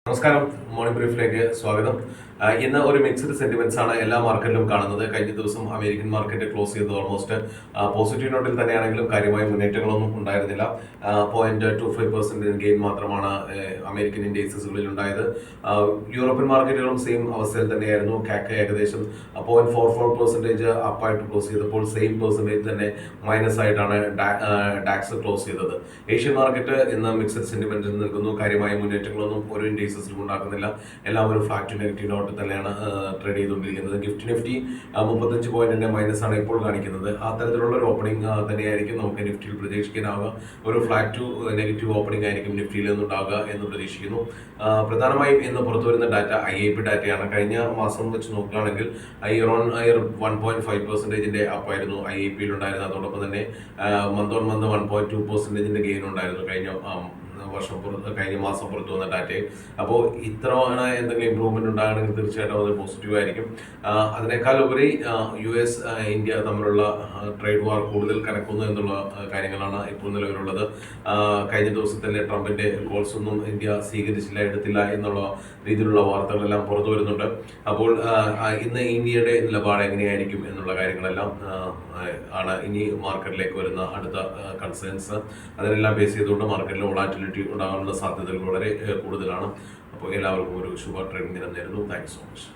നമസ്കാരം, മോർണിംഗ് ബ്രീഫിലേക്ക് സ്വാഗതം. ഇന്ന് ഒരു മിക്സ്ഡ് സെന്റിമെന്റ്സ് ആണ് എല്ലാ മാർക്കറ്റിലും കാണുന്നത്. കഴിഞ്ഞ ദിവസം അമേരിക്കൻ മാർക്കറ്റ് ക്ലോസ് ചെയ്തത് ഓൾമോസ്റ്റ് പോസിറ്റീവ് നോട്ടിൽ തന്നെയാണെങ്കിലും കാര്യമായ മുന്നേറ്റങ്ങളൊന്നും ഉണ്ടായിരുന്നില്ല. 0.25% ഗെയിൻ മാത്രമാണ് അമേരിക്കൻ ഇൻഡെക്സുകളിൽ ഉണ്ടായത്. യൂറോപ്യൻ മാർക്കറ്റുകളും സെയിം അവസ്ഥയിൽ തന്നെയായിരുന്നു. കാക്ക് ഏകദേശം 0.44% അപ്പായിട്ട് ക്ലോസ് ചെയ്തപ്പോൾ സെയിം പെർസെന്റേജ് തന്നെ മൈനസ് ആയിട്ടാണ് ഡാക്സ് ക്ലോസ് ചെയ്തത്. ഏഷ്യൻ മാർക്കറ്റ് ഇന്ന് മിക്സഡ് സെന്റിമെന്റിൽ നിൽക്കുന്നു. കാര്യമായ മുന്നേറ്റങ്ങളൊന്നും ഓരോ ഇൻഡെക്സിലും ഉണ്ടാക്കുന്നില്ല. എല്ലാവരും ഫ്ലാറ്റ് നെഗറ്റീവ് നോട്ട് തന്നെയാണ് ട്രേഡ് ചെയ്തുകൊണ്ടിരിക്കുന്നത്. നിഫ്റ്റി 35 പോയിന്റിന്റെ മൈനസ് ആണ് ഇപ്പോൾ കാണിക്കുന്നത്. അത്തരത്തിലുള്ള ഒരു ഓപ്പണിംഗ് തന്നെയായിരിക്കും നമുക്ക് നിഫ്റ്റിയിൽ പ്രതീക്ഷിക്കാനാവുക. ഒരു ഫ്ലാറ്റ് ടു നെഗറ്റീവ് ഓപ്പണിംഗ് ആയിരിക്കും നിഫ്റ്റിയിൽ നിന്നുണ്ടാവുക എന്ന് പ്രതീക്ഷിക്കുന്നു. പ്രധാനമായും ഇന്ന് പുറത്തുവരുന്ന ഡാറ്റ IIP ഡാറ്റയാണ്. കഴിഞ്ഞ മാസം വെച്ച് നോക്കുകയാണെങ്കിൽ 1.5% അപ്പായിരുന്നു IIP യിൽ ഉണ്ടായിരുന്നത്. അതോടൊപ്പം തന്നെ മന്ത് ഓൺ മന്ത് 1.2% ഗെയിൻ ഉണ്ടായിരുന്നു കഴിഞ്ഞ മാസം പുറത്തു വന്ന ഡാറ്റയിൽ. അപ്പോൾ ഇത്തവണ എന്തെങ്കിലും ഇമ്പ്രൂവ്മെന്റ് ഉണ്ടാകണമെങ്കിൽ തീർച്ചയായിട്ടും അത് പോസിറ്റീവ് ആയിരിക്കും. അതിനേക്കാൾ ഉപരി US ഇന്ത്യ തമ്മിലുള്ള ട്രേഡ് വാർ കൂടുതൽ കനക്കുന്നു എന്നുള്ള കാര്യങ്ങളാണ് ഇപ്പോൾ നിലവിലുള്ളത്. കഴിഞ്ഞ ദിവസത്തിലെ ട്രംപിന്റെ കോൾസ് ഒന്നും ഇന്ത്യ സ്വീകരിച്ചില്ല, എടുത്തില്ല എന്നുള്ള രീതിയിലുള്ള വാർത്തകളെല്ലാം പുറത്തു വരുന്നുണ്ട്. അപ്പോൾ ഇന്ന് ഇന്ത്യയുടെ നിലപാട് എങ്ങനെയായിരിക്കും എന്നുള്ള കാര്യങ്ങളെല്ലാം ആണ് ഇനി മാർക്കറ്റിലേക്ക് വരുന്ന അടുത്ത കൺസേൺസ്. അതിനെല്ലാം ബേസ് ചെയ്തുകൊണ്ട് മാർക്കറ്റിൽ വോളാറ്റിലിറ്റി ഉണ്ടാകാനുള്ള സാധ്യതകൾ വളരെ കൂടുതലാണ്. അപ്പോൾ എല്ലാവർക്കും ഒരു ശുഭ ട്രേഡിംഗ് ദിനം നേരുന്നു. Thank you so much.